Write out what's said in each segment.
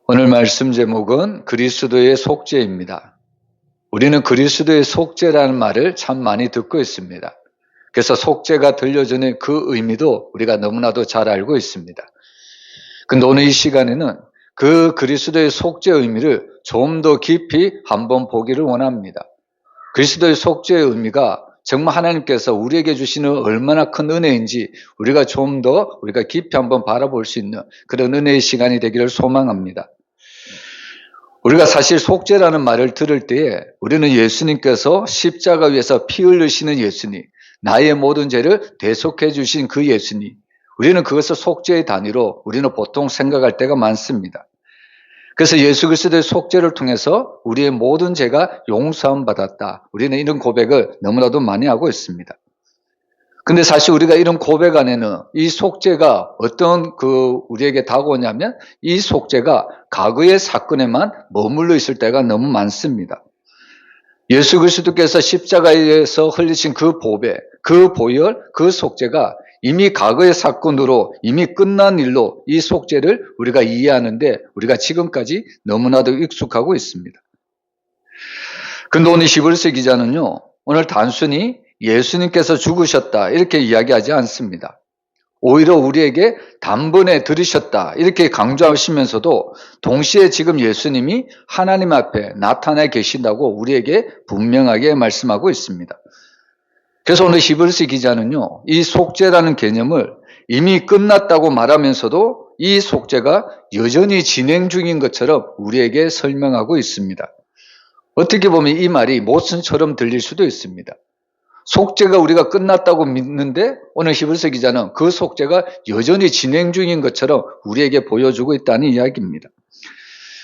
오늘 말씀 제목은 그리스도의 속죄입니다. 우리는 그리스도의 속죄라는 말을 참 많이 듣고 있습니다. 그래서 속죄가 들려주는 그 의미도 우리가 너무나도 잘 알고 있습니다. 근데 오늘 이 시간에는 그 그리스도의 속죄 의미를 좀 더 깊이 한번 보기를 원합니다. 그리스도의 속죄의 의미가 정말 하나님께서 우리에게 주시는 얼마나 큰 은혜인지 우리가 좀 더 깊이 한번 바라볼 수 있는 그런 은혜의 시간이 되기를 소망합니다. 우리가 사실 속죄라는 말을 들을 때에 우리는 예수님께서 십자가 위에서 피 흘리시는 예수님, 나의 모든 죄를 대속해 주신 그 예수님, 우리는 그것을 속죄의 단위로 우리는 보통 생각할 때가 많습니다. 그래서 예수 그리스도의 속죄를 통해서 우리의 모든 죄가 용서함 받았다. 우리는 이런 고백을 너무나도 많이 하고 있습니다. 근데 사실 우리가 이런 고백 안에는 이 속죄가 어떤 우리에게 다가오냐면 이 속죄가 과거의 사건에만 머물러 있을 때가 너무 많습니다. 예수 그리스도께서 십자가에서 흘리신 그 보배, 그 보혈, 그 속죄가 이미 과거의 사건으로 이미 끝난 일로 이 속죄를 우리가 이해하는데 우리가 지금까지 너무나도 익숙하고 있습니다. 근데 오늘 히브리서 기자는요, 오늘 단순히 예수님께서 죽으셨다 이렇게 이야기하지 않습니다. 오히려 우리에게 단번에 들으셨다 이렇게 강조하시면서도 동시에 지금 예수님이 하나님 앞에 나타나 계신다고 우리에게 분명하게 말씀하고 있습니다. 그래서 오늘 히브리서 기자는요, 이 속죄라는 개념을 이미 끝났다고 말하면서도 이 속죄가 여전히 진행 중인 것처럼 우리에게 설명하고 있습니다. 어떻게 보면 이 말이 모순처럼 들릴 수도 있습니다. 속죄가 우리가 끝났다고 믿는데 오늘 히브리서 기자는 그 속죄가 여전히 진행 중인 것처럼 우리에게 보여주고 있다는 이야기입니다.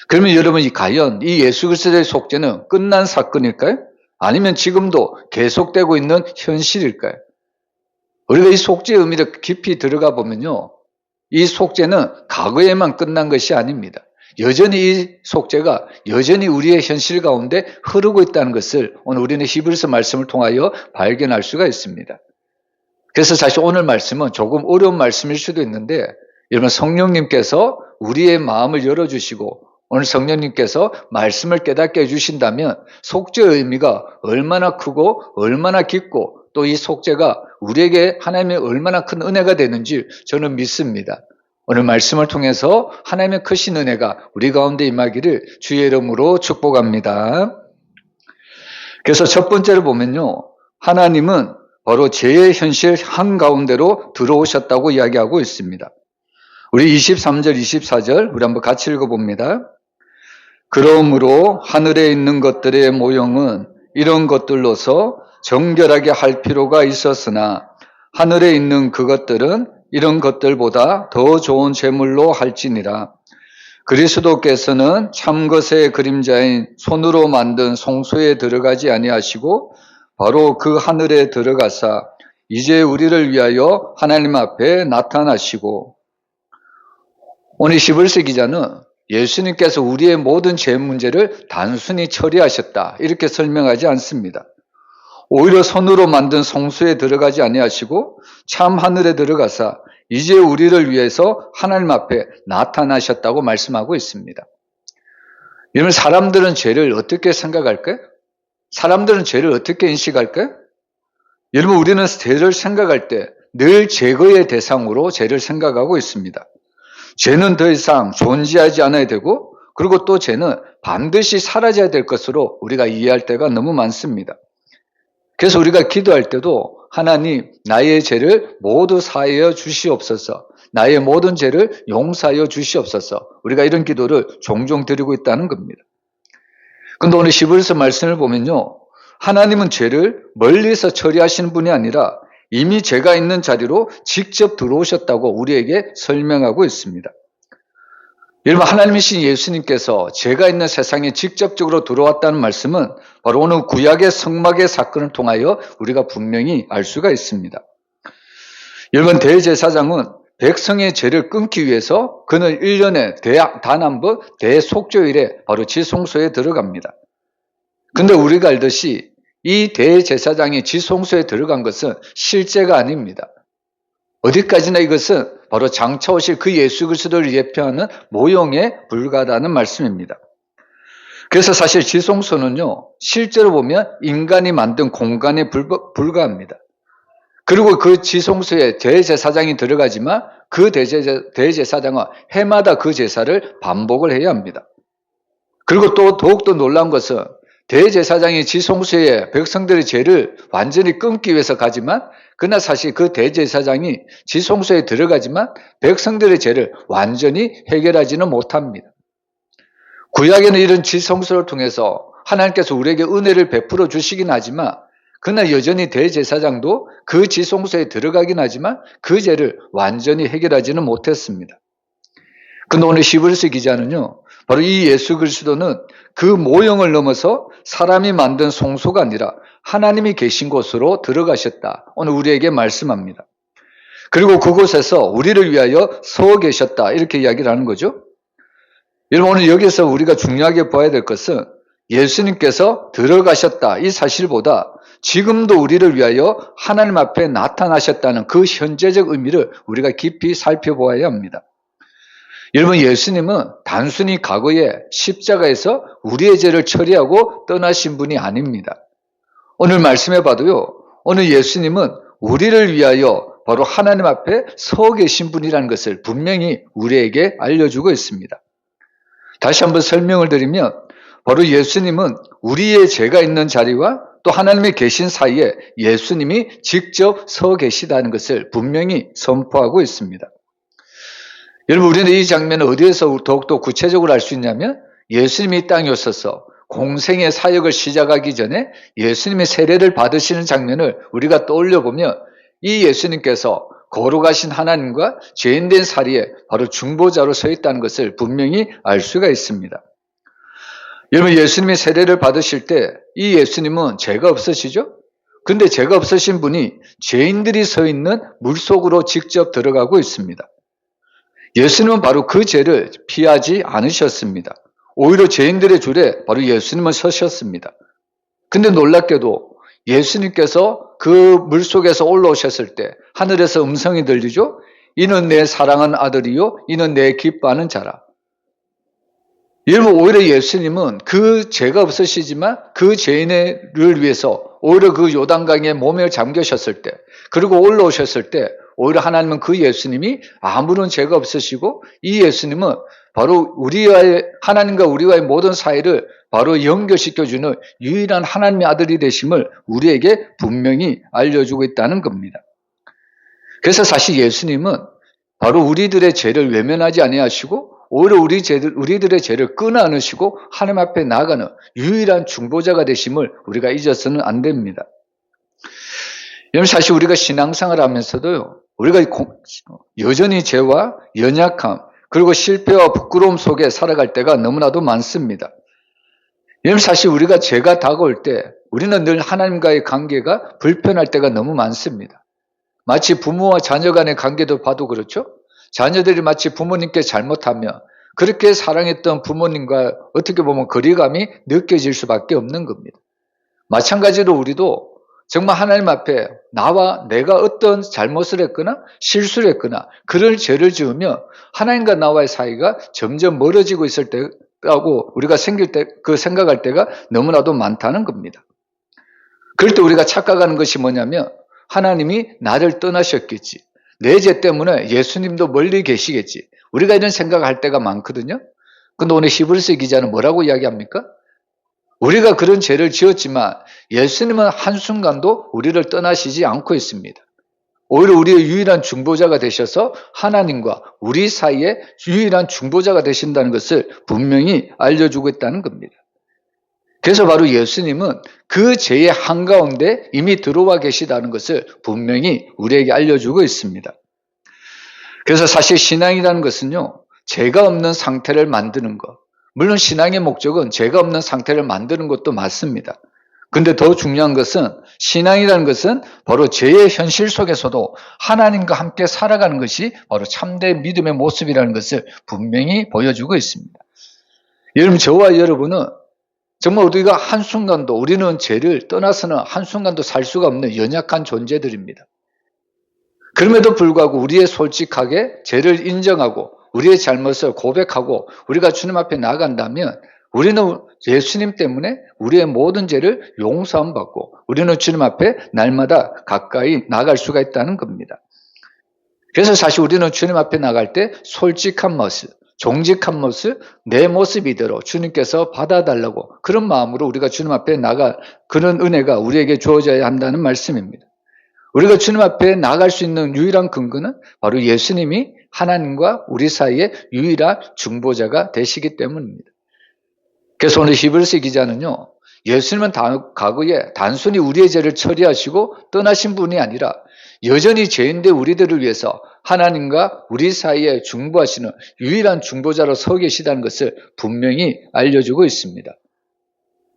그러면 여러분, 과연 이 예수 그리스도의 속죄는 끝난 사건일까요? 아니면 지금도 계속되고 있는 현실일까요? 우리가 이 속죄의 의미를 깊이 들어가 보면요, 이 속죄는 과거에만 끝난 것이 아닙니다. 여전히 이 속죄가 여전히 우리의 현실 가운데 흐르고 있다는 것을 오늘 우리는 히브리서 말씀을 통하여 발견할 수가 있습니다. 그래서 사실 오늘 말씀은 조금 어려운 말씀일 수도 있는데 여러분, 성령님께서 우리의 마음을 열어주시고 오늘 성령님께서 말씀을 깨닫게 해주신다면 속죄의 의미가 얼마나 크고 얼마나 깊고 또 이 속죄가 우리에게 하나님의 얼마나 큰 은혜가 되는지 저는 믿습니다. 오늘 말씀을 통해서 하나님의 크신 은혜가 우리 가운데 임하기를 주의 이름으로 축복합니다. 그래서 첫 번째로 보면요, 하나님은 바로 죄의 현실 한가운데로 들어오셨다고 이야기하고 있습니다. 우리 23절, 24절 우리 한번 같이 읽어봅니다. 그러므로 하늘에 있는 것들의 모형은 이런 것들로서 정결하게 할 필요가 있었으나 하늘에 있는 그것들은 이런 것들보다 더 좋은 제물로 할지니라. 그리스도께서는 참것의 그림자인 손으로 만든 성소에 들어가지 아니하시고 바로 그 하늘에 들어가사 이제 우리를 위하여 하나님 앞에 나타나시고. 오늘 히브리서 기자는 예수님께서 우리의 모든 죄 문제를 단순히 처리하셨다 이렇게 설명하지 않습니다. 오히려 손으로 만든 성소에 들어가지 아니하시고 참 하늘에 들어가사 이제 우리를 위해서 하나님 앞에 나타나셨다고 말씀하고 있습니다. 여러분, 사람들은 죄를 어떻게 생각할까요? 사람들은 죄를 어떻게 인식할까요? 여러분, 우리는 죄를 생각할 때 늘 제거의 대상으로 죄를 생각하고 있습니다. 죄는 더 이상 존재하지 않아야 되고 그리고 또 죄는 반드시 사라져야 될 것으로 우리가 이해할 때가 너무 많습니다. 그래서 우리가 기도할 때도 하나님, 나의 죄를 모두 사하여 주시옵소서, 나의 모든 죄를 용서하여 주시옵소서, 우리가 이런 기도를 종종 드리고 있다는 겁니다. 그런데 오늘 히브리서 말씀을 보면요, 하나님은 죄를 멀리서 처리하시는 분이 아니라 이미 죄가 있는 자리로 직접 들어오셨다고 우리에게 설명하고 있습니다. 여러분, 하나님이신 예수님께서 죄가 있는 세상에 직접적으로 들어왔다는 말씀은 바로 오늘 구약의 성막의 사건을 통하여 우리가 분명히 알 수가 있습니다. 여러분, 대제사장은 백성의 죄를 끊기 위해서 그는 1년에 단 한 번 대속죄일에 바로 지성소에 들어갑니다. 그런데 우리가 알듯이 이 대제사장이 지성소에 들어간 것은 실제가 아닙니다. 어디까지나 이것은 바로 장차 오실 그 예수 그리스도를 예표하는 모형에 불과하다는 말씀입니다. 그래서 사실 지성소는요, 실제로 보면 인간이 만든 공간에 불과합니다. 그리고 그 지성소에 대제사장이 들어가지만 그 대제사장은 해마다 그 제사를 반복을 해야 합니다. 그리고 또 더욱더 놀라운 것은 대제사장이 지성소에 백성들의 죄를 완전히 끊기 위해서 가지만 그러나 사실 그 대제사장이 지성소에 들어가지만 백성들의 죄를 완전히 해결하지는 못합니다. 구약에는 이런 지성소를 통해서 하나님께서 우리에게 은혜를 베풀어 주시긴 하지만 그러나 여전히 대제사장도 그 지성소에 들어가긴 하지만 그 죄를 완전히 해결하지는 못했습니다. 근데 오늘 히브리서 기자는요, 바로 이 예수 그리스도는 그 모형을 넘어서 사람이 만든 성소가 아니라 하나님이 계신 곳으로 들어가셨다. 오늘 우리에게 말씀합니다. 그리고 그곳에서 우리를 위하여 서 계셨다. 이렇게 이야기를 하는 거죠. 여러분, 오늘 여기서 우리가 중요하게 봐야 될 것은 예수님께서 들어가셨다. 이 사실보다 지금도 우리를 위하여 하나님 앞에 나타나셨다는 그 현재적 의미를 우리가 깊이 살펴보아야 합니다. 여러분, 예수님은 단순히 과거에 십자가에서 우리의 죄를 처리하고 떠나신 분이 아닙니다. 오늘 말씀해 봐도요, 오늘 예수님은 우리를 위하여 바로 하나님 앞에 서 계신 분이라는 것을 분명히 우리에게 알려주고 있습니다. 다시 한번 설명을 드리면 바로 예수님은 우리의 죄가 있는 자리와 또 하나님이 계신 사이에 예수님이 직접 서 계시다는 것을 분명히 선포하고 있습니다. 여러분, 우리는 이 장면을 어디에서 더욱더 구체적으로 알 수 있냐면 예수님이 이 땅에 오셔서 공생의 사역을 시작하기 전에 예수님의 세례를 받으시는 장면을 우리가 떠올려 보면 이 예수님께서 거룩하신 하나님과 죄인된 사리에 바로 중보자로 서 있다는 것을 분명히 알 수가 있습니다. 여러분, 예수님이 세례를 받으실 때 이 예수님은 죄가 없으시죠? 근데 죄가 없으신 분이 죄인들이 서 있는 물속으로 직접 들어가고 있습니다. 예수님은 바로 그 죄를 피하지 않으셨습니다. 오히려 죄인들의 줄에 바로 예수님은 서셨습니다. 근데 놀랍게도 예수님께서 그 물속에서 올라오셨을 때 하늘에서 음성이 들리죠? 이는 내 사랑하는 아들이요 이는 내 기뻐하는 자라. 여러분, 오히려 예수님은 그 죄가 없으시지만 그 죄인을 위해서 오히려 그 요단강에 몸을 잠그셨을 때 그리고 올라오셨을 때 오히려 하나님은 그 예수님이 아무런 죄가 없으시고 이 예수님은 바로 하나님과 우리와의 모든 사이를 바로 연결시켜주는 유일한 하나님의 아들이 되심을 우리에게 분명히 알려주고 있다는 겁니다. 그래서 사실 예수님은 바로 우리들의 죄를 외면하지 아니하시고 오히려 우리들의 죄를 끊어 안으시고 하나님 앞에 나아가는 유일한 중보자가 되심을 우리가 잊어서는 안 됩니다. 여러분, 사실 우리가 신앙생활을 하면서도요, 우리가 여전히 죄와 연약함 그리고 실패와 부끄러움 속에 살아갈 때가 너무나도 많습니다. 여러분, 사실 우리가 죄가 다가올 때 우리는 늘 하나님과의 관계가 불편할 때가 너무 많습니다. 마치 부모와 자녀 간의 관계도 봐도 그렇죠? 자녀들이 마치 부모님께 잘못하면 그렇게 사랑했던 부모님과 어떻게 보면 거리감이 느껴질 수밖에 없는 겁니다. 마찬가지로 우리도 정말 하나님 앞에 나와 내가 어떤 잘못을 했거나 실수를 했거나 그런 죄를 지으며 하나님과 나와의 사이가 점점 멀어지고 있을 때라고 우리가 생각할 때가 너무나도 많다는 겁니다. 그럴 때 우리가 착각하는 것이 뭐냐면 하나님이 나를 떠나셨겠지. 내 죄 때문에 예수님도 멀리 계시겠지. 우리가 이런 생각할 때가 많거든요. 근데 오늘 히브리서 기자는 뭐라고 이야기합니까? 우리가 그런 죄를 지었지만 예수님은 한순간도 우리를 떠나시지 않고 있습니다. 오히려 우리의 유일한 중보자가 되셔서 하나님과 우리 사이에 유일한 중보자가 되신다는 것을 분명히 알려주고 있다는 겁니다. 그래서 바로 예수님은 그 죄의 한가운데 이미 들어와 계시다는 것을 분명히 우리에게 알려주고 있습니다. 그래서 사실 신앙이라는 것은요, 죄가 없는 상태를 만드는 것. 물론 신앙의 목적은 죄가 없는 상태를 만드는 것도 맞습니다. 근데 더 중요한 것은 신앙이라는 것은 바로 죄의 현실 속에서도 하나님과 함께 살아가는 것이 바로 참된 믿음의 모습이라는 것을 분명히 보여주고 있습니다. 여러분, 저와 여러분은 정말 우리가 한순간도 우리는 죄를 떠나서는 한순간도 살 수가 없는 연약한 존재들입니다. 그럼에도 불구하고 우리의 솔직하게 죄를 인정하고 우리의 잘못을 고백하고 우리가 주님 앞에 나간다면 우리는 예수님 때문에 우리의 모든 죄를 용서함 받고 우리는 주님 앞에 날마다 가까이 나갈 수가 있다는 겁니다. 그래서 사실 우리는 주님 앞에 나갈 때 솔직한 모습, 정직한 모습, 내 모습 이대로 주님께서 받아달라고 그런 마음으로 우리가 주님 앞에 나갈 그런 은혜가 우리에게 주어져야 한다는 말씀입니다. 우리가 주님 앞에 나갈 수 있는 유일한 근거는 바로 예수님이 하나님과 우리 사이의 유일한 중보자가 되시기 때문입니다. 그래서 오늘 히브리서 기자는요, 예수님은 과거에 단순히 우리의 죄를 처리하시고 떠나신 분이 아니라 여전히 죄인대 우리들을 위해서 하나님과 우리 사이에 중보하시는 유일한 중보자로 서 계시다는 것을 분명히 알려주고 있습니다.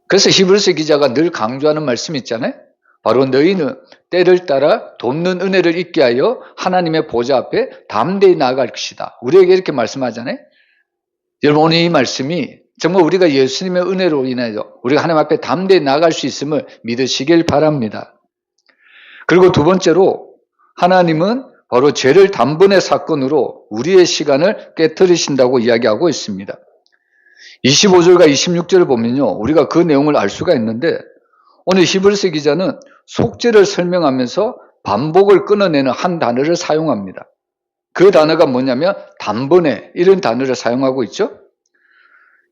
그래서 히브리서 기자가 늘 강조하는 말씀이 있잖아요. 바로 너희는 때를 따라 돕는 은혜를 잊게 하여 하나님의 보좌 앞에 담대히 나아갈 것이다. 우리에게 이렇게 말씀하잖아요. 여러분, 오늘 이 말씀이 정말 우리가 예수님의 은혜로 인해서 우리가 하나님 앞에 담대히 나아갈 수 있음을 믿으시길 바랍니다. 그리고 두 번째로 하나님은 바로 죄를 단번에 사건으로 우리의 시간을 깨트리신다고 이야기하고 있습니다. 25절과 26절을 보면요, 우리가 그 내용을 알 수가 있는데 오늘 히브리서 기자는 속죄를 설명하면서 반복을 끊어내는 한 단어를 사용합니다. 그 단어가 뭐냐면 단번에 이런 단어를 사용하고 있죠.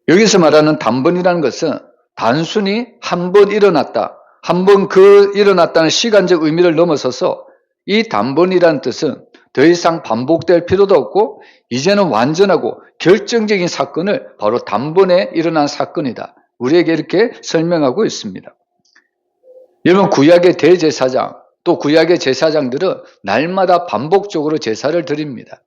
여기서 말하는 단번이라는 것은 단순히 한 번 일어났다, 한 번 그 일어났다는 시간적 의미를 넘어서서 이 단번이라는 뜻은 더 이상 반복될 필요도 없고 이제는 완전하고 결정적인 사건을 바로 단번에 일어난 사건이다. 우리에게 이렇게 설명하고 있습니다. 여러분, 구약의 대제사장 또 구약의 제사장들은 날마다 반복적으로 제사를 드립니다.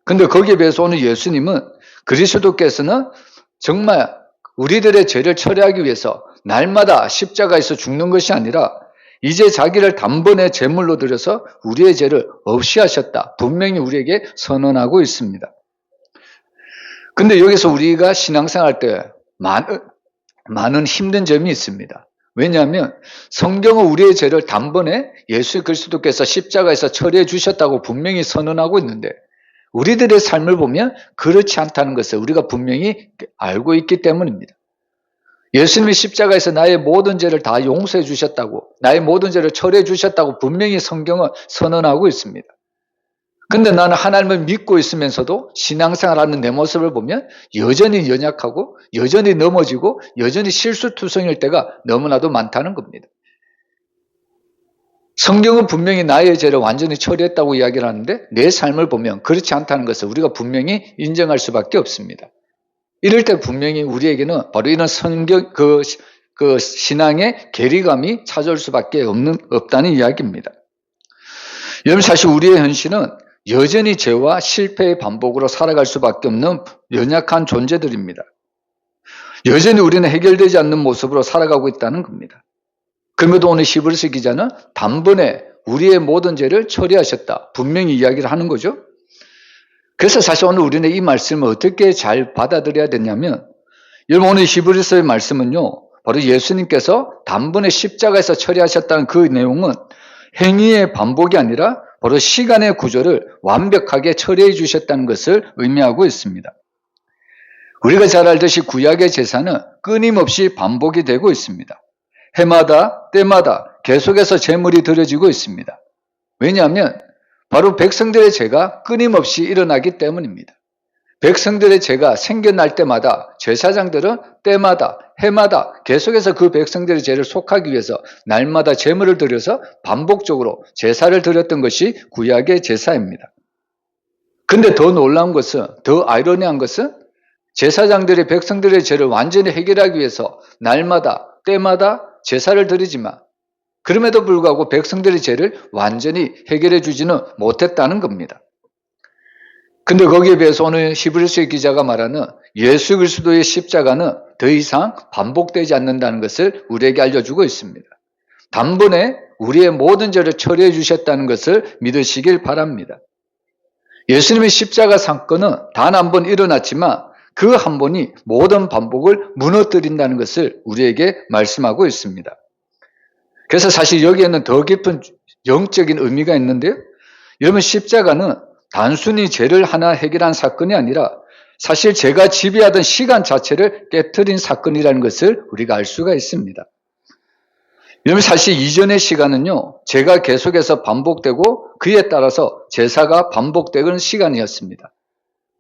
근데 거기에 비해서 오늘 예수님은 그리스도께서는 정말 우리들의 죄를 처리하기 위해서 날마다 십자가에서 죽는 것이 아니라 이제 자기를 단번에 제물로 드려서 우리의 죄를 없이 하셨다. 분명히 우리에게 선언하고 있습니다. 근데 여기서 우리가 신앙생활할 때 많은 힘든 점이 있습니다. 왜냐하면 성경은 우리의 죄를 단번에 예수 그리스도께서 십자가에서 처리해 주셨다고 분명히 선언하고 있는데 우리들의 삶을 보면 그렇지 않다는 것을 우리가 분명히 알고 있기 때문입니다. 예수님이 십자가에서 나의 모든 죄를 다 용서해 주셨다고, 나의 모든 죄를 처리해 주셨다고 분명히 성경은 선언하고 있습니다. 근데 나는 하나님을 믿고 있으면서도 신앙생활하는 내 모습을 보면 여전히 연약하고 여전히 넘어지고 여전히 실수투성일 때가 너무나도 많다는 겁니다. 성경은 분명히 나의 죄를 완전히 처리했다고 이야기를 하는데 내 삶을 보면 그렇지 않다는 것을 우리가 분명히 인정할 수밖에 없습니다. 이럴 때 분명히 우리에게는 바로 이런 성경 그 신앙의 괴리감이 찾아올 수밖에 없다는 이야기입니다. 여러분, 사실 우리의 현실은 여전히 죄와 실패의 반복으로 살아갈 수밖에 없는 연약한 존재들입니다. 여전히 우리는 해결되지 않는 모습으로 살아가고 있다는 겁니다. 그럼에도 오늘 히브리서 기자는 단번에 우리의 모든 죄를 처리하셨다. 분명히 이야기를 하는 거죠. 그래서 사실 오늘 우리는 이 말씀을 어떻게 잘 받아들여야 되냐면, 여러분, 오늘 히브리서의 말씀은요, 바로 예수님께서 단번에 십자가에서 처리하셨다는 그 내용은 행위의 반복이 아니라 바로 시간의 구조를 완벽하게 처리해 주셨다는 것을 의미하고 있습니다. 우리가 잘 알듯이 구약의 제사는 끊임없이 반복이 되고 있습니다. 해마다 때마다 계속해서 제물이 드려지고 있습니다. 왜냐하면 바로 백성들의 죄가 끊임없이 일어나기 때문입니다. 백성들의 죄가 생겨날 때마다 제사장들은 때마다 해마다 계속해서 그 백성들의 죄를 속하기 위해서 날마다 제물을 드려서 반복적으로 제사를 드렸던 것이 구약의 제사입니다. 근데 더 놀라운 것은, 더 아이러니한 것은 제사장들이 백성들의 죄를 완전히 해결하기 위해서 날마다 때마다 제사를 드리지만 그럼에도 불구하고 백성들의 죄를 완전히 해결해 주지는 못했다는 겁니다. 근데 거기에 비해서 오늘 히브리서 기자가 말하는 예수 그리스도의 십자가는 더 이상 반복되지 않는다는 것을 우리에게 알려주고 있습니다. 단번에 우리의 모든 죄를 처리해 주셨다는 것을 믿으시길 바랍니다. 예수님의 십자가 사건은 단 한 번 일어났지만 그 한 번이 모든 반복을 무너뜨린다는 것을 우리에게 말씀하고 있습니다. 그래서 사실 여기에는 더 깊은 영적인 의미가 있는데요. 여러분, 십자가는 단순히 죄를 하나 해결한 사건이 아니라 사실 죄가 지배하던 시간 자체를 깨트린 사건이라는 것을 우리가 알 수가 있습니다. 여러분, 사실 이전의 시간은요, 죄가 계속해서 반복되고 그에 따라서 제사가 반복되는 시간이었습니다.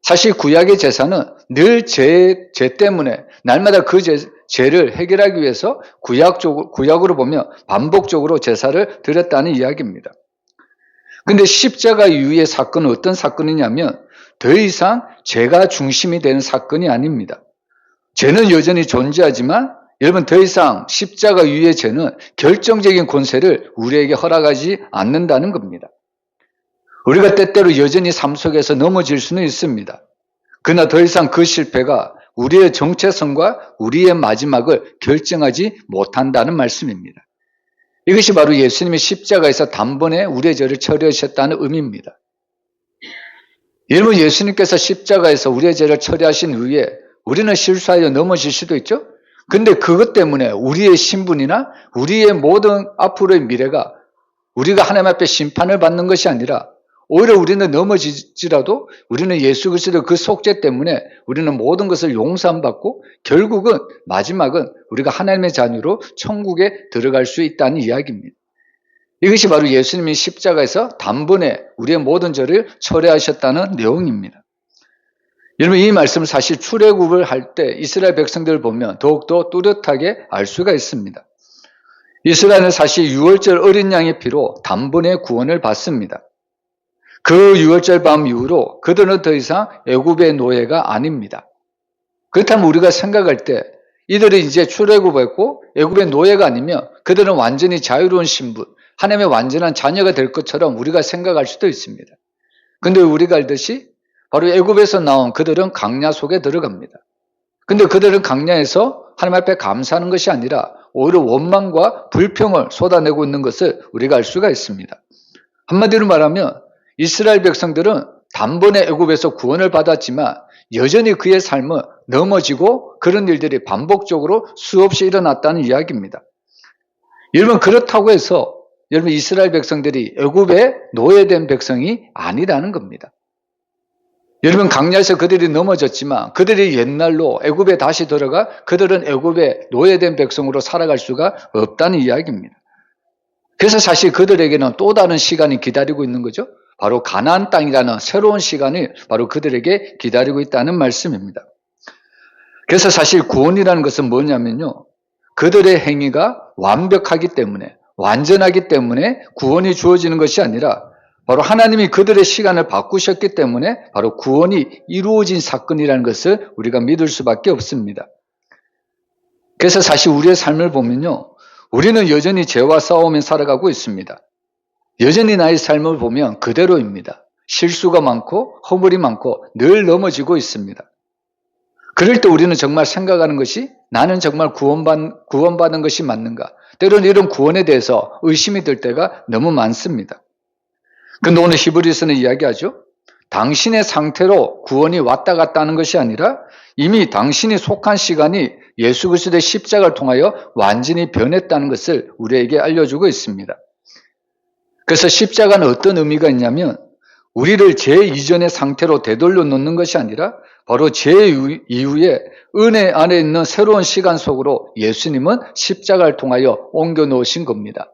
사실 구약의 제사는 늘 죄 때문에 날마다 그 죄를 해결하기 위해서 구약으로 보면 반복적으로 제사를 드렸다는 이야기입니다. 근데 십자가 이후의 사건은 어떤 사건이냐면 더 이상 죄가 중심이 되는 사건이 아닙니다. 죄는 여전히 존재하지만 여러분, 더 이상 십자가 이후의 죄는 결정적인 권세를 우리에게 허락하지 않는다는 겁니다. 우리가 때때로 여전히 삶 속에서 넘어질 수는 있습니다. 그러나 더 이상 그 실패가 우리의 정체성과 우리의 마지막을 결정하지 못한다는 말씀입니다. 이것이 바로 예수님이 십자가에서 단번에 우리의 죄를 처리하셨다는 의미입니다. 여러분, 예수님께서 십자가에서 우리의 죄를 처리하신 후에 우리는 실수하여 넘어질 수도 있죠? 근데 그것 때문에 우리의 신분이나 우리의 모든 앞으로의 미래가 우리가 하나님 앞에 심판을 받는 것이 아니라 오히려 우리는 넘어지더라도 우리는 예수 그리스도 그 속죄 때문에 우리는 모든 것을 용서받고 결국은 마지막은 우리가 하나님의 자녀로 천국에 들어갈 수 있다는 이야기입니다. 이것이 바로 예수님이 십자가에서 단번에 우리의 모든 죄를 철회하셨다는 내용입니다. 여러분, 이 말씀을 사실 출애굽을 할 때 이스라엘 백성들을 보면 더욱더 뚜렷하게 알 수가 있습니다. 이스라엘은 사실 유월절 어린 양의 피로 단번에 구원을 받습니다. 그 유월절 밤 이후로 그들은 더 이상 애굽의 노예가 아닙니다. 그렇다면 우리가 생각할 때 이들이 이제 출애굽했고 애굽의 노예가 아니면 그들은 완전히 자유로운 신분, 하나님의 완전한 자녀가 될 것처럼 우리가 생각할 수도 있습니다. 그런데 우리가 알듯이 바로 애굽에서 나온 그들은 강야 속에 들어갑니다. 근데 그들은 강야에서 하나님 앞에 감사하는 것이 아니라 오히려 원망과 불평을 쏟아내고 있는 것을 우리가 알 수가 있습니다. 한마디로 말하면 이스라엘 백성들은 단번에 애굽에서 구원을 받았지만 여전히 그의 삶은 넘어지고 그런 일들이 반복적으로 수없이 일어났다는 이야기입니다. 여러분, 그렇다고 해서 여러분 이스라엘 백성들이 애굽의 노예된 백성이 아니라는 겁니다. 여러분, 강야에서 그들이 넘어졌지만 그들이 옛날로 애굽에 다시 들어가 그들은 애굽의 노예된 백성으로 살아갈 수가 없다는 이야기입니다. 그래서 사실 그들에게는 또 다른 시간이 기다리고 있는 거죠. 바로 가나안 땅이라는 새로운 시간이 바로 그들에게 기다리고 있다는 말씀입니다. 그래서 사실 구원이라는 것은 뭐냐면요, 그들의 행위가 완벽하기 때문에 완전하기 때문에 구원이 주어지는 것이 아니라 바로 하나님이 그들의 시간을 바꾸셨기 때문에 바로 구원이 이루어진 사건이라는 것을 우리가 믿을 수밖에 없습니다. 그래서 사실 우리의 삶을 보면요, 우리는 여전히 죄와 싸우며 살아가고 있습니다. 여전히 나의 삶을 보면 그대로입니다. 실수가 많고 허물이 많고 늘 넘어지고 있습니다. 그럴 때 우리는 정말 생각하는 것이 나는 정말 구원받은 것이 맞는가? 때로는 이런 구원에 대해서 의심이 들 때가 너무 많습니다. 그런데 오늘 히브리서는 이야기하죠. 당신의 상태로 구원이 왔다 갔다 하는 것이 아니라 이미 당신이 속한 시간이 예수 그리스도의 십자가를 통하여 완전히 변했다는 것을 우리에게 알려주고 있습니다. 그래서 십자가는 어떤 의미가 있냐면 우리를 죄 이전의 상태로 되돌려 놓는 것이 아니라 바로 죄 이후에 은혜 안에 있는 새로운 시간 속으로 예수님은 십자가를 통하여 옮겨 놓으신 겁니다.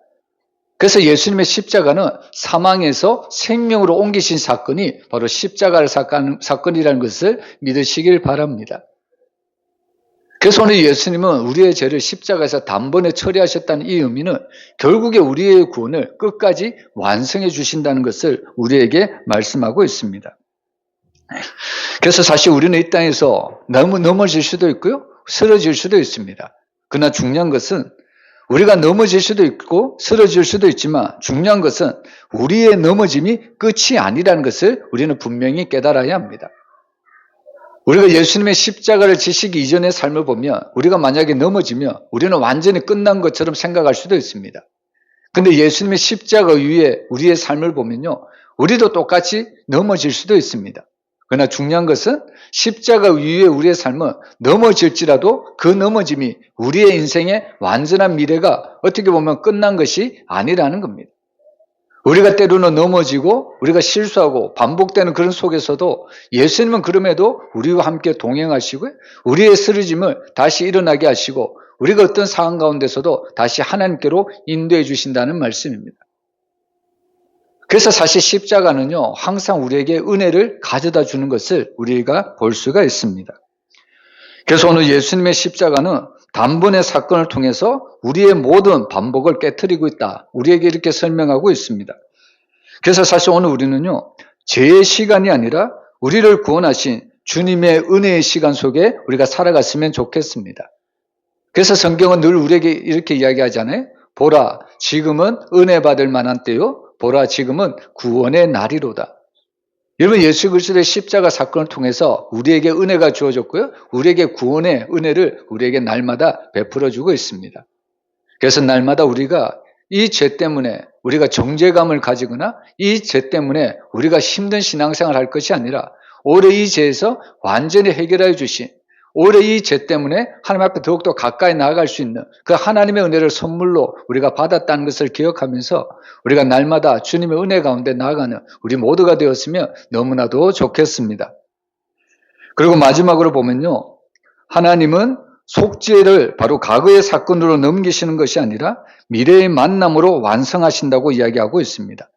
그래서 예수님의 십자가는 사망에서 생명으로 옮기신 사건이 바로 십자가를 사건이라는 것을 믿으시길 바랍니다. 그래서 오늘 예수님은 우리의 죄를 십자가에서 단번에 처리하셨다는 이 의미는 결국에 우리의 구원을 끝까지 완성해 주신다는 것을 우리에게 말씀하고 있습니다. 그래서 사실 우리는 이 땅에서 너무 넘어질 수도 있고요, 쓰러질 수도 있습니다. 그러나 중요한 것은 우리가 넘어질 수도 있고 쓰러질 수도 있지만 중요한 것은 우리의 넘어짐이 끝이 아니라는 것을 우리는 분명히 깨달아야 합니다. 우리가 예수님의 십자가를 지시기 이전의 삶을 보면 우리가 만약에 넘어지면 우리는 완전히 끝난 것처럼 생각할 수도 있습니다. 그런데 예수님의 십자가 이후에 우리의 삶을 보면요, 우리도 똑같이 넘어질 수도 있습니다. 그러나 중요한 것은 십자가 이후에 우리의 삶은 넘어질지라도 그 넘어짐이 우리의 인생의 완전한 미래가 어떻게 보면 끝난 것이 아니라는 겁니다. 우리가 때로는 넘어지고 우리가 실수하고 반복되는 그런 속에서도 예수님은 그럼에도 우리와 함께 동행하시고 우리의 쓰러짐을 다시 일어나게 하시고 우리가 어떤 상황 가운데서도 다시 하나님께로 인도해 주신다는 말씀입니다. 그래서 사실 십자가는요, 항상 우리에게 은혜를 가져다 주는 것을 우리가 볼 수가 있습니다. 그래서 오늘 예수님의 십자가는 단번의 사건을 통해서 우리의 모든 반복을 깨트리고 있다. 우리에게 이렇게 설명하고 있습니다. 그래서 사실 오늘 우리는요, 죄의 시간이 아니라 우리를 구원하신 주님의 은혜의 시간 속에 우리가 살아갔으면 좋겠습니다. 그래서 성경은 늘 우리에게 이렇게 이야기하잖아요. 보라, 지금은 은혜 받을 만한 때요. 보라, 지금은 구원의 날이로다. 여러분, 예수 그리스도의 십자가 사건을 통해서 우리에게 은혜가 주어졌고요. 우리에게 구원의 은혜를 우리에게 날마다 베풀어주고 있습니다. 그래서 날마다 우리가 이 죄 때문에 우리가 정죄감을 가지거나 이 죄 때문에 우리가 힘든 신앙생활을 할 것이 아니라 오히려 이 죄에서 완전히 해결해 주신 오히려 이 죄 때문에 하나님 앞에 더욱더 가까이 나아갈 수 있는 그 하나님의 은혜를 선물로 우리가 받았다는 것을 기억하면서 우리가 날마다 주님의 은혜 가운데 나아가는 우리 모두가 되었으면 너무나도 좋겠습니다. 그리고 마지막으로 보면요. 하나님은 속죄를 바로 과거의 사건으로 넘기시는 것이 아니라 미래의 만남으로 완성하신다고 이야기하고 있습니다.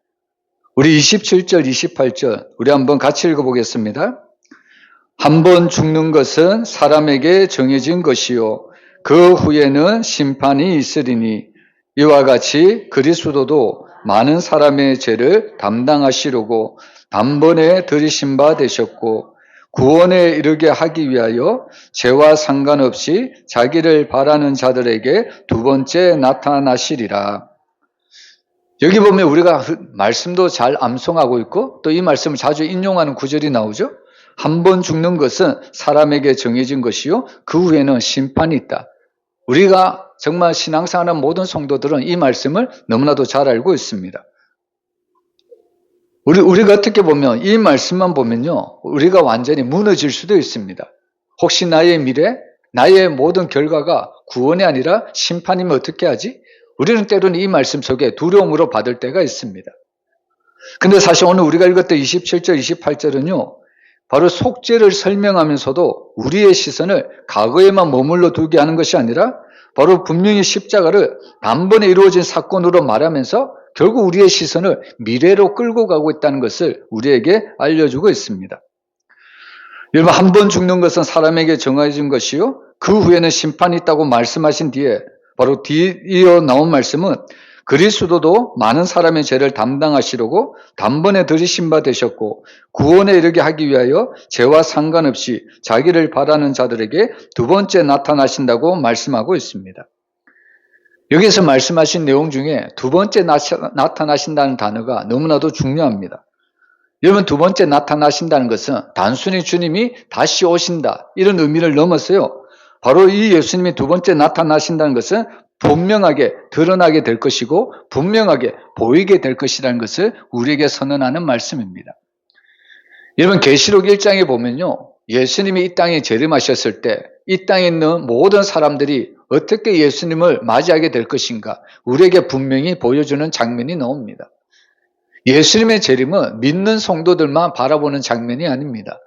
우리 27절, 28절 우리 한번 같이 읽어보겠습니다. 한 번 죽는 것은 사람에게 정해진 것이요 그 후에는 심판이 있으리니 이와 같이 그리스도도 많은 사람의 죄를 담당하시려고 단번에 들이신 바 되셨고 구원에 이르게 하기 위하여 죄와 상관없이 자기를 바라는 자들에게 두 번째 나타나시리라. 여기 보면 우리가 말씀도 잘 암송하고 있고 또 이 말씀을 자주 인용하는 구절이 나오죠. 한 번 죽는 것은 사람에게 정해진 것이요 그 후에는 심판이 있다. 우리가 정말 신앙생활하는 모든 성도들은 이 말씀을 너무나도 잘 알고 있습니다. 우리가 어떻게 보면 이 말씀만 보면요 우리가 완전히 무너질 수도 있습니다. 혹시 나의 미래, 나의 모든 결과가 구원이 아니라 심판이면 어떻게 하지? 우리는 때로는 이 말씀 속에 두려움으로 받을 때가 있습니다. 근데 사실 오늘 우리가 읽었던 27절, 28절은요 바로 속죄를 설명하면서도 우리의 시선을 과거에만 머물러 두게 하는 것이 아니라 바로 분명히 십자가를 단번에 이루어진 사건으로 말하면서 결국 우리의 시선을 미래로 끌고 가고 있다는 것을 우리에게 알려주고 있습니다. 여러분, 한 번 죽는 것은 사람에게 정해진 것이요 그 후에는 심판이 있다고 말씀하신 뒤에 바로 뒤이어 나온 말씀은 그리스도도 많은 사람의 죄를 담당하시려고 단번에 들이신 바 되셨고 구원에 이르게 하기 위하여 죄와 상관없이 자기를 바라는 자들에게 두 번째 나타나신다고 말씀하고 있습니다. 여기서 말씀하신 내용 중에 두 번째 나타나신다는 단어가 너무나도 중요합니다. 여러분, 두 번째 나타나신다는 것은 단순히 주님이 다시 오신다 이런 의미를 넘어서요 바로 이 예수님이 두 번째 나타나신다는 것은 분명하게 드러나게 될 것이고 분명하게 보이게 될 것이라는 것을 우리에게 선언하는 말씀입니다. 여러분, 계시록 1장에 보면요 예수님이 이 땅에 재림하셨을 때 이 땅에 있는 모든 사람들이 어떻게 예수님을 맞이하게 될 것인가 우리에게 분명히 보여주는 장면이 나옵니다. 예수님의 재림은 믿는 성도들만 바라보는 장면이 아닙니다.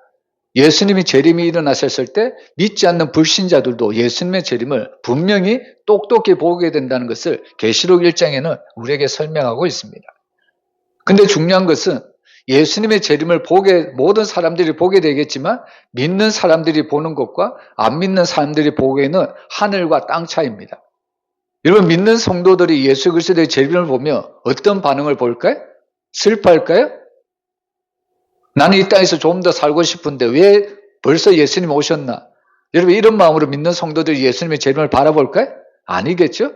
예수님이 재림이 일어나셨을 때 믿지 않는 불신자들도 예수님의 재림을 분명히 똑똑히 보게 된다는 것을 계시록 1장에는 우리에게 설명하고 있습니다. 근데 중요한 것은 예수님의 재림을 모든 사람들이 보게 되겠지만 믿는 사람들이 보는 것과 안 믿는 사람들이 보기에는 하늘과 땅 차이입니다. 여러분, 믿는 성도들이 예수 그리스도의 재림을 보면 어떤 반응을 볼까요? 슬퍼할까요? 나는 이 땅에서 좀 더 살고 싶은데 왜 벌써 예수님 오셨나? 여러분, 이런 마음으로 믿는 성도들이 예수님의 재림을 바라볼까요? 아니겠죠?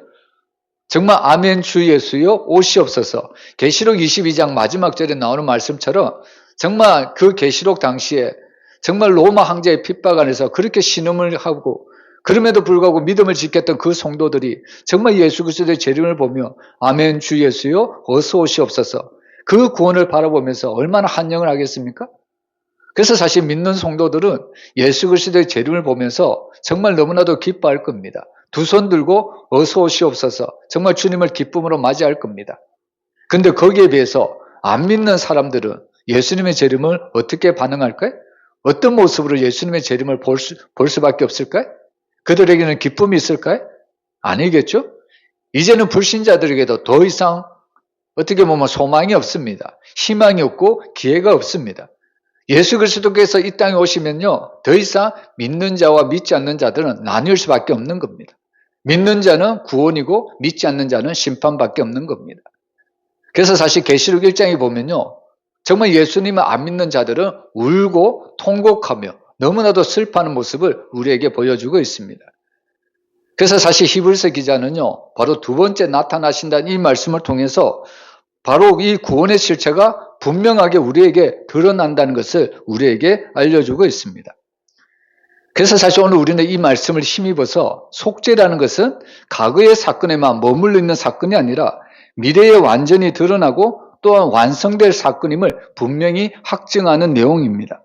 정말 아멘 주 예수여 오시옵소서. 계시록 22장 마지막 절에 나오는 말씀처럼 정말 그 계시록 당시에 정말 로마 황제의 핍박 안에서 그렇게 신음을 하고 그럼에도 불구하고 믿음을 지켰던 그 성도들이 정말 예수 그리스도의 재림을 보며 아멘 주 예수여 어서 오시옵소서. 그 구원을 바라보면서 얼마나 환영을 하겠습니까? 그래서 사실 믿는 성도들은 예수 그리스도의 재림을 보면서 정말 너무나도 기뻐할 겁니다. 두 손 들고 어서 오시옵소서. 정말 주님을 기쁨으로 맞이할 겁니다. 근데 거기에 비해서 안 믿는 사람들은 예수님의 재림을 어떻게 반응할까요? 어떤 모습으로 예수님의 재림을 볼 수밖에 없을까요? 그들에게는 기쁨이 있을까요? 아니겠죠? 이제는 불신자들에게도 더 이상 어떻게 보면 소망이 없습니다. 희망이 없고 기회가 없습니다. 예수 그리스도께서 이 땅에 오시면요, 더 이상 믿는 자와 믿지 않는 자들은 나뉠 수밖에 없는 겁니다. 믿는 자는 구원이고 믿지 않는 자는 심판밖에 없는 겁니다. 그래서 사실 계시록 1장에 보면요, 정말 예수님을 안 믿는 자들은 울고 통곡하며 너무나도 슬퍼하는 모습을 우리에게 보여주고 있습니다. 그래서 사실 히브리서 기자는요, 바로 두 번째 나타나신다는 이 말씀을 통해서 바로 이 구원의 실체가 분명하게 우리에게 드러난다는 것을 우리에게 알려주고 있습니다. 그래서 사실 오늘 우리는 이 말씀을 힘입어서 속죄라는 것은 과거의 사건에만 머물러 있는 사건이 아니라 미래에 완전히 드러나고 또한 완성될 사건임을 분명히 확증하는 내용입니다.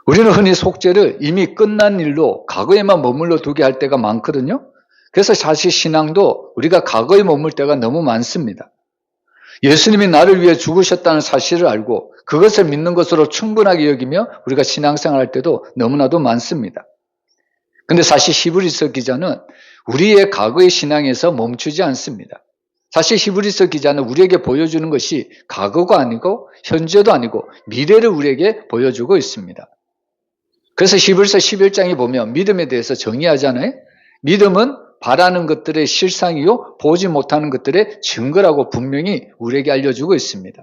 우리는 흔히 속죄를 이미 끝난 일로 과거에만 머물러 두게 할 때가 많거든요. 그래서 사실 신앙도 우리가 과거에 머물 때가 너무 많습니다. 예수님이 나를 위해 죽으셨다는 사실을 알고 그것을 믿는 것으로 충분하게 여기며 우리가 신앙생활 할 때도 너무나도 많습니다. 근데 사실 히브리서 기자는 우리의 과거의 신앙에서 멈추지 않습니다. 사실 히브리서 기자는 우리에게 보여주는 것이 과거가 아니고 현재도 아니고 미래를 우리에게 보여주고 있습니다. 그래서 히브리서 11장에 보면 믿음에 대해서 정의하잖아요. 믿음은 바라는 것들의 실상이요 보지 못하는 것들의 증거라고 분명히 우리에게 알려주고 있습니다.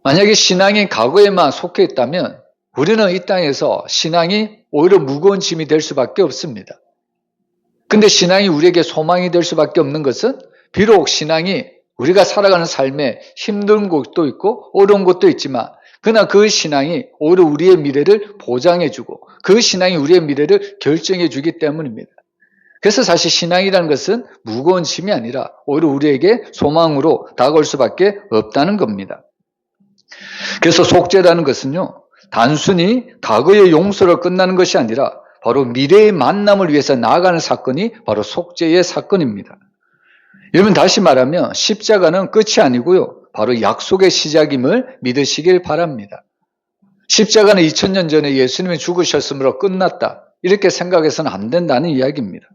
만약에 신앙이 과거에만 속해 있다면 우리는 이 땅에서 신앙이 오히려 무거운 짐이 될 수밖에 없습니다. 근데 신앙이 우리에게 소망이 될 수밖에 없는 것은 비록 신앙이 우리가 살아가는 삶에 힘든 것도 있고 어려운 것도 있지만 그러나 그 신앙이 오히려 우리의 미래를 보장해주고 그 신앙이 우리의 미래를 결정해주기 때문입니다. 그래서 사실 신앙이라는 것은 무거운 짐이 아니라 오히려 우리에게 소망으로 다가올 수밖에 없다는 겁니다. 그래서 속죄라는 것은요, 단순히 과거의 용서로 끝나는 것이 아니라 바로 미래의 만남을 위해서 나아가는 사건이 바로 속죄의 사건입니다. 여러분 다시 말하면 십자가는 끝이 아니고요, 바로 약속의 시작임을 믿으시길 바랍니다. 십자가는 2000년 전에 예수님이 죽으셨으므로 끝났다 이렇게 생각해서는 안 된다는 이야기입니다.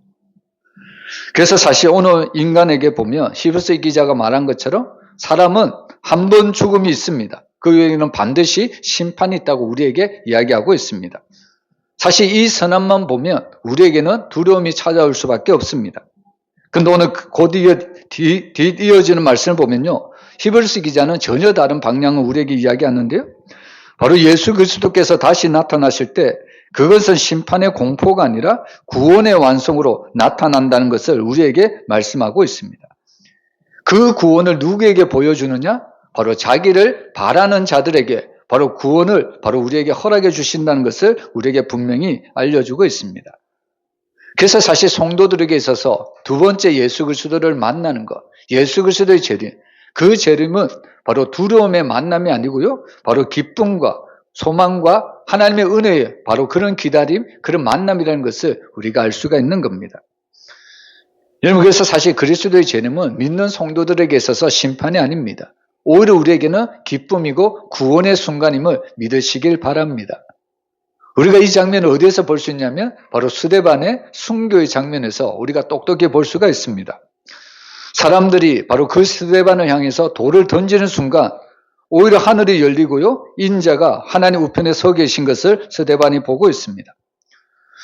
그래서 사실 오늘 인간에게 보면 히브리서 기자가 말한 것처럼 사람은 한 번 죽음이 있습니다. 그 외에는 반드시 심판이 있다고 우리에게 이야기하고 있습니다. 사실 이 선언만 보면 우리에게는 두려움이 찾아올 수밖에 없습니다. 근데 오늘 곧 이어지는 말씀을 보면요, 히브리서 기자는 전혀 다른 방향을 우리에게 이야기하는데요, 바로 예수 그리스도께서 다시 나타나실 때 그것은 심판의 공포가 아니라 구원의 완성으로 나타난다는 것을 우리에게 말씀하고 있습니다. 그 구원을 누구에게 보여주느냐? 바로 자기를 바라는 자들에게 바로 구원을 바로 우리에게 허락해 주신다는 것을 우리에게 분명히 알려주고 있습니다. 그래서 사실 성도들에게 있어서 두 번째 예수 그리스도를 만나는 것, 예수 그리스도의 재림, 그 재림은 바로 두려움의 만남이 아니고요, 바로 기쁨과 소망과 하나님의 은혜에 바로 그런 기다림, 그런 만남이라는 것을 우리가 알 수가 있는 겁니다. 여러분, 그래서 사실 그리스도의 재림은 믿는 성도들에게 있어서 심판이 아닙니다. 오히려 우리에게는 기쁨이고 구원의 순간임을 믿으시길 바랍니다. 우리가 이 장면을 어디에서 볼 수 있냐면 바로 스데반의 순교의 장면에서 우리가 똑똑히 볼 수가 있습니다. 사람들이 바로 그 스데반을 향해서 돌을 던지는 순간 오히려 하늘이 열리고요, 인자가 하나님 우편에 서 계신 것을 스데반이 보고 있습니다.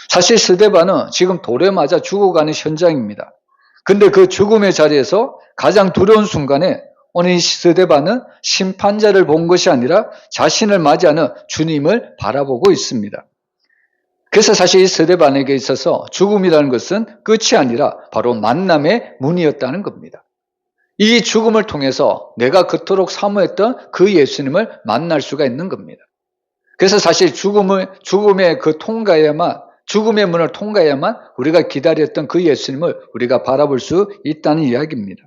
사실 스데반은 지금 돌에 맞아 죽어가는 현장입니다. 근데 그 죽음의 자리에서 가장 두려운 순간에 오늘 이 스데반은 심판자를 본 것이 아니라 자신을 맞이하는 주님을 바라보고 있습니다. 그래서 사실 이 스데반에게 있어서 죽음이라는 것은 끝이 아니라 바로 만남의 문이었다는 겁니다. 이 죽음을 통해서 내가 그토록 사모했던 그 예수님을 만날 수가 있는 겁니다. 그래서 사실 죽음의 그 통과해야만, 죽음의 문을 통과해야만 우리가 기다렸던 그 예수님을 우리가 바라볼 수 있다는 이야기입니다.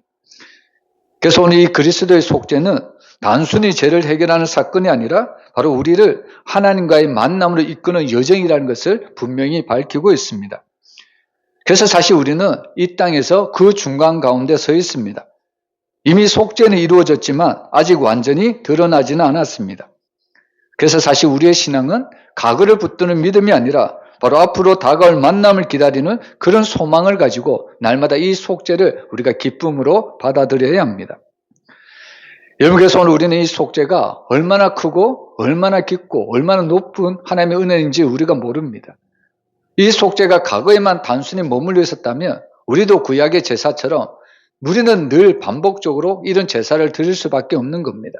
그래서 오늘 이 그리스도의 속죄는 단순히 죄를 해결하는 사건이 아니라 바로 우리를 하나님과의 만남으로 이끄는 여정이라는 것을 분명히 밝히고 있습니다. 그래서 사실 우리는 이 땅에서 그 중간 가운데 서 있습니다. 이미 속죄는 이루어졌지만 아직 완전히 드러나지는 않았습니다. 그래서 사실 우리의 신앙은 과거를 붙드는 믿음이 아니라 바로 앞으로 다가올 만남을 기다리는 그런 소망을 가지고 날마다 이 속죄를 우리가 기쁨으로 받아들여야 합니다. 여러분, 그래서 오늘 우리는 이 속죄가 얼마나 크고 얼마나 깊고 얼마나 높은 하나님의 은혜인지 우리가 모릅니다. 이 속죄가 과거에만 단순히 머물러 있었다면 우리도 구약의 제사처럼 우리는 늘 반복적으로 이런 제사를 드릴 수밖에 없는 겁니다.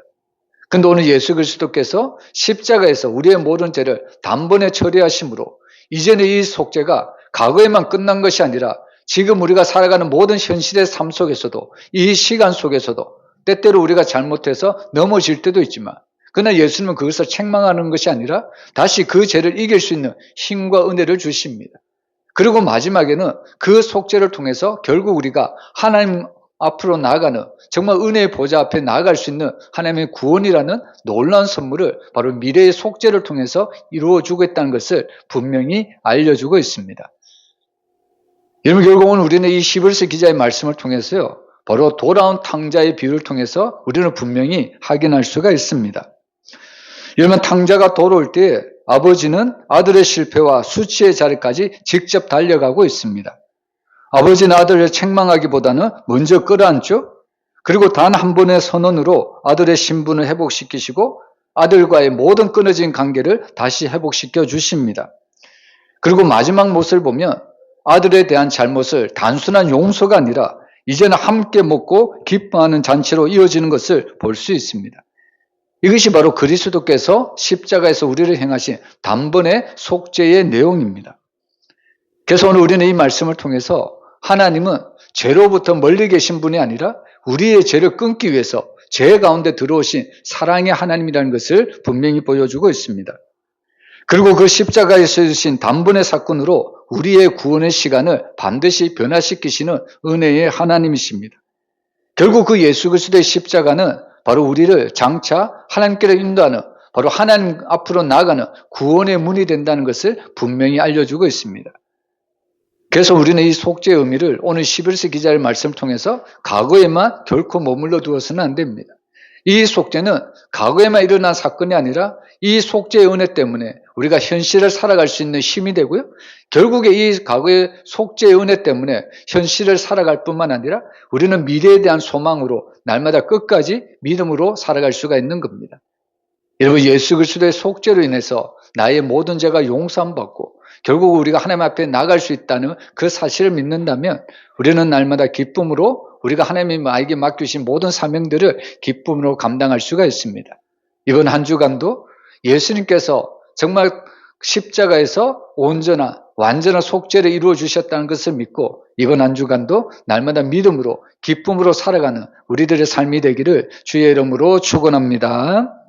근데 오늘 예수 그리스도께서 십자가에서 우리의 모든 죄를 단번에 처리하심으로 이제는 이 속죄가 과거에만 끝난 것이 아니라 지금 우리가 살아가는 모든 현실의 삶 속에서도 이 시간 속에서도 때때로 우리가 잘못해서 넘어질 때도 있지만 그러나 예수님은 그것을 책망하는 것이 아니라 다시 그 죄를 이길 수 있는 힘과 은혜를 주십니다. 그리고 마지막에는 그 속죄를 통해서 결국 우리가 하나님 앞으로 나아가는 정말 은혜의 보좌 앞에 나아갈 수 있는 하나님의 구원이라는 놀라운 선물을 바로 미래의 속죄를 통해서 이루어주고 있다는 것을 분명히 알려주고 있습니다. 여러분, 결국은 우리는 이 히브리서 기자의 말씀을 통해서요, 바로 돌아온 탕자의 비유를 통해서 우리는 분명히 확인할 수가 있습니다. 여러분, 탕자가 돌아올 때 아버지는 아들의 실패와 수치의 자리까지 직접 달려가고 있습니다. 아버지는 아들을 책망하기보다는 먼저 끌어안죠. 그리고 단 한 번의 선언으로 아들의 신분을 회복시키시고 아들과의 모든 끊어진 관계를 다시 회복시켜 주십니다. 그리고 마지막 모습을 보면 아들에 대한 잘못을 단순한 용서가 아니라 이제는 함께 먹고 기뻐하는 잔치로 이어지는 것을 볼 수 있습니다. 이것이 바로 그리스도께서 십자가에서 우리를 행하신 단번의 속죄의 내용입니다. 그래서 오늘 우리는 이 말씀을 통해서 하나님은 죄로부터 멀리 계신 분이 아니라 우리의 죄를 끊기 위해서 죄 가운데 들어오신 사랑의 하나님이라는 것을 분명히 보여주고 있습니다. 그리고 그 십자가에서 주신 단번의 사건으로 우리의 구원의 시간을 반드시 변화시키시는 은혜의 하나님이십니다. 결국 그 예수 그리스도의 십자가는 바로 우리를 장차 하나님께로 인도하는 바로 하나님 앞으로 나아가는 구원의 문이 된다는 것을 분명히 알려주고 있습니다. 그래서 우리는 이 속죄의 의미를 오늘 히브리서 기자의 말씀을 통해서 과거에만 결코 머물러 두어서는 안 됩니다. 이 속죄는 과거에만 일어난 사건이 아니라 이 속죄의 은혜 때문에 우리가 현실을 살아갈 수 있는 힘이 되고요. 결국에 이 과거의 속죄의 은혜 때문에 현실을 살아갈 뿐만 아니라 우리는 미래에 대한 소망으로 날마다 끝까지 믿음으로 살아갈 수가 있는 겁니다. 여러분, 예수 그리스도의 속죄로 인해서 나의 모든 죄가 용서받고 결국 우리가 하나님 앞에 나갈 수 있다는 그 사실을 믿는다면 우리는 날마다 기쁨으로 우리가 하나님이 나에게 맡기신 모든 사명들을 기쁨으로 감당할 수가 있습니다. 이번 한 주간도 예수님께서 정말 십자가에서 온전한 완전한 속죄를 이루어 주셨다는 것을 믿고 이번 한 주간도 날마다 믿음으로 기쁨으로 살아가는 우리들의 삶이 되기를 주의 이름으로 축원합니다.